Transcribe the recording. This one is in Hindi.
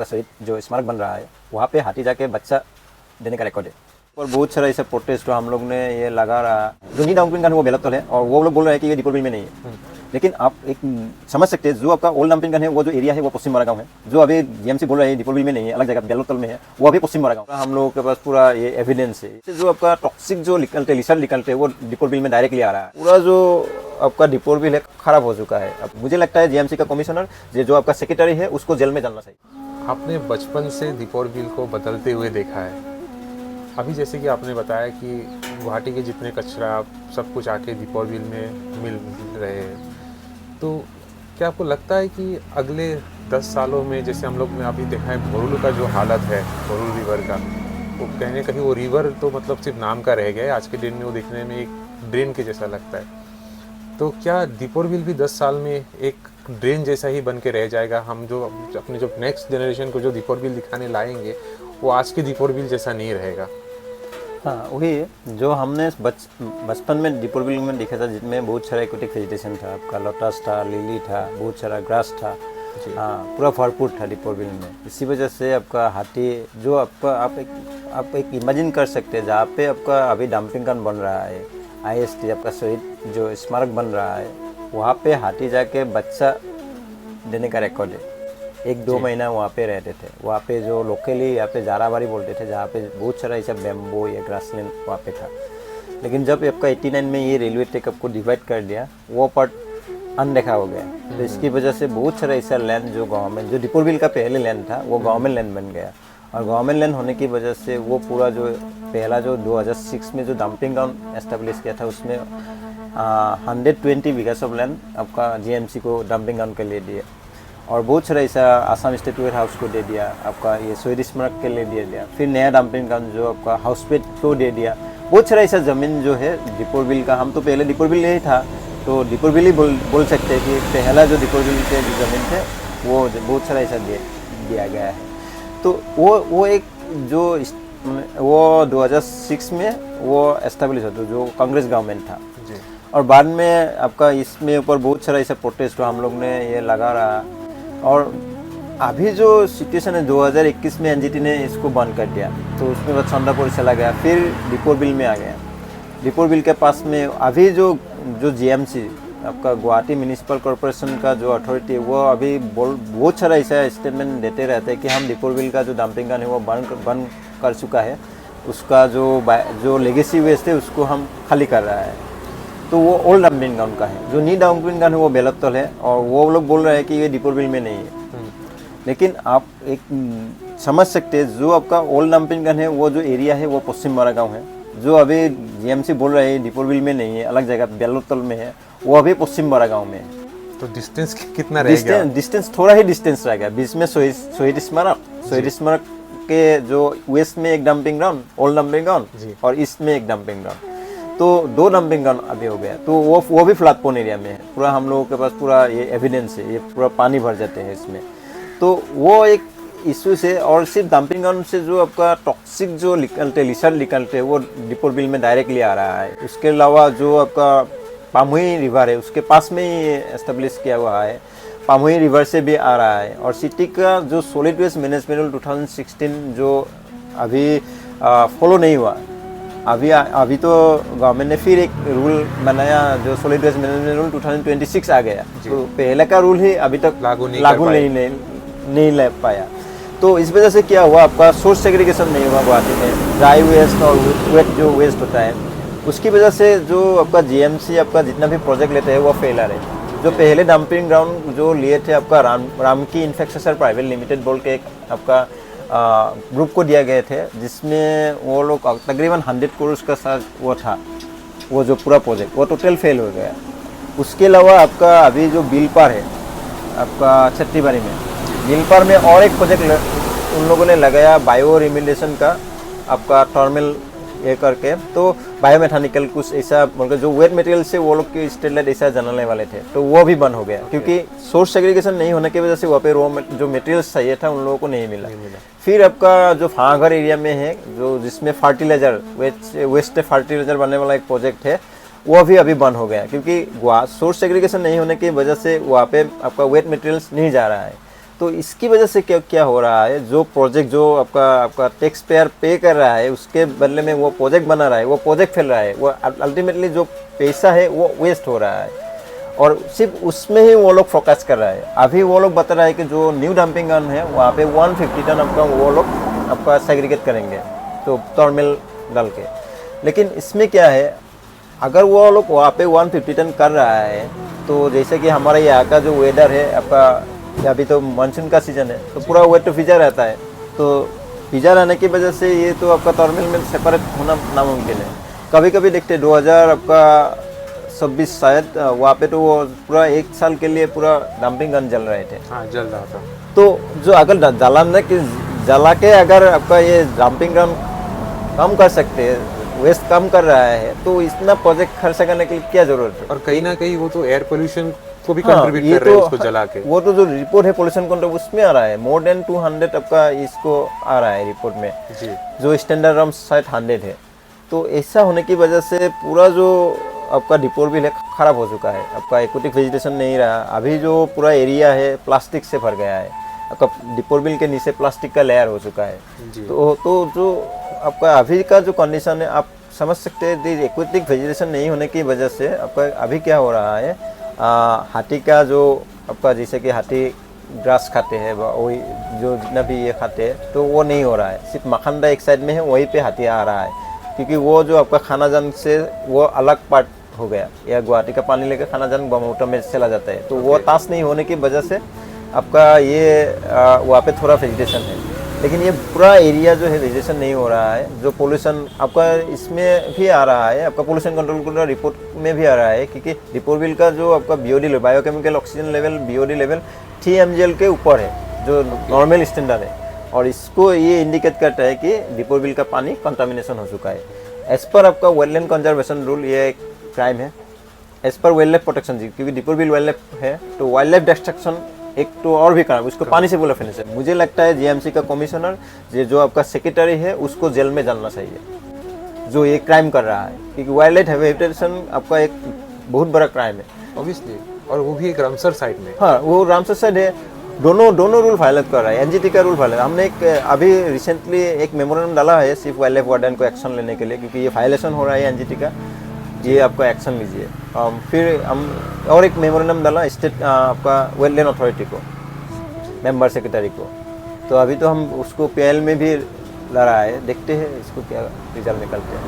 शहीद जो स्मारक बन रहा है वहाँ पे हाथी जाके बच्चा देने का रिकॉर्ड है। और बहुत सारा ऐसा प्रोटेस्ट जो हम लोग ने ये लगा रहा, जो नी डंपिंग गन है वो बेलतल है और वो लोग बोल रहे हैं कि ये दीपोर बिल में नहीं है। लेकिन आप एक समझ सकते हैं, जो आपका ओल्ड डंपिंग गन है वो जो एरिया है वो पश्चिम बड़ा गाँव है, जो अभी जीएमसी बोल रहे हैं दीपोर बिल में नहीं है, अलग जगह बेलतल में है, वो अभी पश्चिम बड़ा गाँव। हम लोगों के पास पूरा ये एविडेंस है। जो आपका टॉक्सिक जो निकलते लिसर निकलते वो दीपोर बिल में डायरेक्टली आ रहा है। पूरा जो आपका दीपोर बिल है खराब हो चुका है। अब मुझे लगता है जीएमसी का कमिश्नर जो आपका सेक्रेटरी है उसको जेल में डालना चाहिए। आपने बचपन से दीपोर बिल को बदलते हुए देखा है। अभी जैसे कि आपने बताया कि गुवाहाटी के जितने कचरा सब कुछ आके दीपोर बिल में मिल रहे हैं, तो क्या आपको लगता है कि अगले 10 सालों में, जैसे हम लोग ने अभी देखा है भोरुल का जो हालत है, भोरुल रिवर का, वो कहने कहीं वो रिवर तो मतलब सिर्फ नाम का रह गया है। आज के दिन में वो दिखने में एक ड्रेन के जैसा लगता है। तो क्या दीपोर बिल भी 10 साल में एक ड्रेन जैसा ही बन के रह जाएगा? हम जो अपने जो नेक्स्ट जनरेशन को जो दीपोर बिल दिखाने लाएंगे वो आज के दीपोर बिल जैसा नहीं रहेगा। हाँ, वही जो हमने बचपन में दीपोर बिल में देखा था, जिसमें बहुत सारा एक्वेटिक वेजिटेशन था, आपका लोटस था, लिली था, बहुत सारा ग्रास था। हाँ, पूरा भरपूर था दीपोर बिल में। इसी वजह से आपका हाथी जो आपका आप एक इमेजिन कर सकते हैं, जहाँ पे आपका अभी डंपिंग ग्राउंड बन रहा है, IST आपका शहीद जो स्मारक बन रहा है, वहाँ पे हाथी जाके बच्चा देने का रिकॉर्ड है। 1-2 महीना वहाँ पे रहते थे। वहाँ पे जो लोकली यहाँ पे जाराबारी बोलते थे, जहाँ पे बहुत सारा ऐसा बैम्बो या ग्रासलैंड वहाँ पे था। लेकिन जब आपका 89 में ये रेलवे ट्रैक आपको डिवाइड कर दिया, वो पार्ट अनदेखा हो गया। तो इसकी वजह से बहुत सारा ऐसा लैंड जो गवर्नमेंट, जो दीपोर बिल का पहले लैंड था, वो गवर्नमेंट लैंड बन गया। और गवर्नमेंट लैंड होने की वजह से वो पूरा जो पहला जो 2006 में जो डंपिंग ग्राउंड एस्टेब्लिश किया था, उसमें 120 बीघास ऑफ लैंड आपका जीएमसी को डंपिंग ग्राउंड के लिए दिया। और बहुत सारा ऐसा आसाम स्टेट वेयर हाउस को दे दिया, आपका ये शहीद स्मारक के लिए दे दिया। फिर नया डंपिंग ग्राउंड जो आपका हाउस पेट को दे दिया। बहुत सारा ऐसा ज़मीन जो है दीपोर बिल का, हम तो पहले दीपोर बिल नहीं था तो दीपोर बिल ही बोल सकते हैं कि पहला जो दीपोर बिल के जो ज़मीन थे वो बहुत सारा ऐसा दिया गया है। तो वो एक जो वो 2006 में वो एस्टेब्लिश होता जो कांग्रेस गवर्नमेंट था। और बाद में आपका इसमें ऊपर बहुत सारा ऐसा प्रोटेस्ट हम लोग ने ये लगा रहा। और अभी जो सिचुएशन है 2021 में एनजीटी ने इसको बंद कर दिया, तो उसमें बाद चंद्रपुर चला गया, फिर दीपोर बिल में आ गया। दीपोर बिल के पास में अभी जो जीएमसी आपका गुवाहाटी म्यूनिसिपल कॉर्पोरेशन का जो अथॉरिटी है, वो अभी बहुत सारा ऐसा स्टेटमेंट देते रहते हैं कि हम दीपोर बिल का जो डंपिंग ग्राउंड है वो बंद कर चुका है, उसका जो लेगेसी वेस्ट है उसको हम खाली कर रहा है। तो वो ओल्ड डंपिंग ग्राउंड का है। जो नी डंपिंग ग्राउंड है वो बेलतल है और वो लोग बोल रहे हैं कि ये दीपोर बिल में नहीं है। लेकिन आप एक समझ सकते हैं, जो आपका ओल्ड डंपिंग ग्राउंड है वो जो एरिया है वो पश्चिम बड़ा गाँव है, जो अभी जीएमसी बोल रहे हैं दीपोर बिल में नहीं है, अलग जगह बेलतल में है, वो अभी पश्चिम बड़ा गाँव में है। तो डिस्टेंस कितना रहेगा? डिस्टेंस थोड़ा ही डिस्टेंस रहेगा। बीच में शहीद स्मारक के जो वेस्ट में एक dumping ground, old dumping ground, और ईस्ट में एक डंपिंग ग्राउंड, तो 2 डंपिंग ग्राउंड अभी हो गया। तो वो भी फ्लड प्रोन एरिया में है। पूरा हम लोगों के पास पूरा ये एविडेंस है, ये पूरा पानी भर जाते हैं इसमें। तो वो एक इशू से, और सिर्फ डंपिंग ग्राउंड से जो आपका टॉक्सिक जो लिसर निकलते वो दीपोर बिल में डायरेक्टली आ रहा है। उसके अलावा जो आपका पामुई रिवर है उसके पास में ही एस्टेब्लिश किया हुआ है, पामुई रिवर से भी आ रहा है। और सिटी का जो सॉलिड वेस्ट मैनेजमेंट रूल 2016 जो अभी फॉलो नहीं हुआ, अभी तो गवर्नमेंट ने फिर एक रूल बनाया जो सॉलिड वेस्ट मैनेजमेंट रूल 2026 आ गया। तो पहले का रूल ही अभी तक लागू नहीं ले पाया। तो इस वजह से क्या हुआ, आपका सोर्स सेग्रीगेशन नहीं हुआ गुवाहाटी में। ड्राई वेस्ट और वेट जो वेस्ट होता है उसकी वजह से जो आपका जीएमसी आपका जितना भी प्रोजेक्ट लेते हैं वो फेलर है। जो पहले डंपिंग ग्राउंड जो लिए थे आपका रामकी इंफ्रास्ट्रक्चर प्राइवेट लिमिटेड बोल के एक आपका ग्रुप को दिया गए थे, जिसमें वो लोग तकरीबन 100 करोड़ का साथ वो था, वो जो पूरा प्रोजेक्ट वो टोटल फेल हो गया। उसके अलावा आपका अभी जो बिलपार है आपका छत्तीबारी में, बिलपार में और एक प्रोजेक्ट उन लोगों ने लगाया बायो रिमिलेशन का, आपका टर्मिनल ये करके। तो बायोमेथानिकल कुछ ऐसा बोलकर जो वेट मटेरियल से वो लोग के स्टेटलाइट ऐसा जलाने वाले थे, तो वो भी बंद हो गया। क्योंकि सोर्स सेग्रीगेशन नहीं होने की वजह से वहाँ पे जो मटेरियल्स चाहिए था उन लोगों को नहीं मिला। फिर आपका जो फांगर एरिया में है, जो जिसमें फर्टिलाइजर वेस्ट फर्टिलाइजर बनने वाला एक प्रोजेक्ट है, वो भी अभी बंद हो गया। क्योंकि सोर्स सेग्रीगेशन नहीं होने की वजह से वहाँ पे आपका वेट मटेरियल्स नहीं जा रहा है। तो इसकी वजह से क्या क्या हो रहा है, जो प्रोजेक्ट जो आपका टैक्स पेयर पे कर रहा है उसके बदले में वो प्रोजेक्ट बना रहा है, वो प्रोजेक्ट फैल रहा है, वो अल्टीमेटली जो पैसा है वो वेस्ट हो रहा है और सिर्फ उसमें ही वो लोग फोकस कर रहा है। अभी वो लोग बता रहा है कि जो न्यू डंपिंग ग्राउंड है वहाँ पे 150 टन आपका वो लोग आपका सेग्रीगेट करेंगे तो टर्मिनल डाल के। लेकिन इसमें क्या है, अगर वो लोग वहाँ पे 150 टन कर रहा है तो जैसे कि हमारे यहाँ का जो वेदर है आपका, अभी तो मानसून का सीज़न है तो पूरा वेट तो भिजा रहता है, तो भिजा रहने की वजह से ये तो आपका टर्मिनल में सेपरेट होना नामुमकिन है। कभी कभी देखते 2026 शायद वहाँ पे तो वो पूरा 1 साल के लिए पूरा डंपिंग गन जल रहे थे। हाँ, जल रहा था। तो जो अगर जला के अगर आपका ये डंपिंग ग्राउंड कम कर सकते हैं, वेस्ट कम कर रहा है, तो इतना प्रोजेक्ट खर्च करने की क्या जरूरत है। और कहीं ना कहीं वो तो एयर पोल्यूशन को भी हाँ, कंट्रीब्यूट ये कर रहे हैं तो उसको जला के। वो तो जो रिपोर्ट है पोल्यूशन कंट्रोल उसमें आ रहा है, मोर देन 200 आपका इसको आ रहा है रिपोर्ट में, जी। जो स्टैंडर्ड रम शायद 100 है। तो ऐसा होने की वजह से पूरा जो आपका दीपोर बिल है ख़राब हो चुका है, आपका एक्वेटिक वेजिटेशन नहीं रहा। अभी जो पूरा एरिया है प्लास्टिक से भर गया है, आपका दीपोर बिल के नीचे प्लास्टिक का लेयर हो चुका है। जी। तो जो आपका अभी का जो कंडीशन है आप समझ सकते हैं, एक्वेटिक वेजिटेशन नहीं होने की वजह से आपका अभी क्या हो रहा है, हाथी का जो आपका जैसे कि हाथी ग्रास खाते हैं वही जो जितना भी ये खाते हैं तो वो नहीं हो रहा है, सिर्फ मखंडा एक साइड में है वहीं पे हाथी आ रहा है, क्योंकि वो जो आपका खानाजान से वो अलग पार्ट हो गया, या गुवाहाटी का पानी लेकर खानाजान ब्रह्मपुत्र में चला जाता है, तो वो ताश नहीं होने की वजह से आपका ये वहाँ पे थोड़ा वेजिटेशन है। लेकिन ये पूरा एरिया जो है वेजिटेशन नहीं हो रहा है। जो पोल्यूशन आपका इसमें भी आ रहा है, आपका पोल्यूशन कंट्रोल का रिपोर्ट में भी आ रहा है, क्योंकि दीपोर बिल का जो आपका BOD biochemical oxygen level BOD level 3 mgl के ऊपर है, जो नॉर्मल स्टैंडर्ड है, और इसको ये इंडिकेट करता है कि दीपोर बिल का पानी कंटामिनेशन हो चुका है। एज पर आपका वाइल्ड कंजर्वेशन रूल ये एक क्राइम है, as per wild life protection जी, क्योंकि दीपोर बिल वाइल्ड लाइफ है तो वाइल्ड लाइफ डिस्ट्रक्शन एक तो और भी खराब, उसको पानी से बोला फिनिश है। मुझे लगता है GMC का कमिश्नर जो आपका सेक्रेटरी है उसको जेल में डालना चाहिए, जो ये क्राइम कर रहा है, क्योंकि वाइल्ड लाइफ हैबिटेशन आपका एक बहुत बड़ा क्राइम है ऑब्वियसली, और वो भी एक रामसर साइड में। हाँ, वो रामसर साइड है, दोनों रूल वायलेट कर रहा है, NGT का रूल वायलेट। हमने एक अभी रिसेंटली एक मेमोरेंडम डाला है सिर्फ वाइल्ड लाइफ वार्डन को एक्शन लेने के लिए, क्योंकि ये वायलेशन हो रहा है NGT का, ये आपका एक्शन लीजिए। फिर हम और एक मेमोरेंडम डाला स्टेट आपका वेटलैंड अथॉरिटी को, मेंबर सेक्रेटरी को। तो अभी तो हम उसको PL में भी लड़ा है, देखते हैं इसको क्या रिजल्ट निकलते हैं।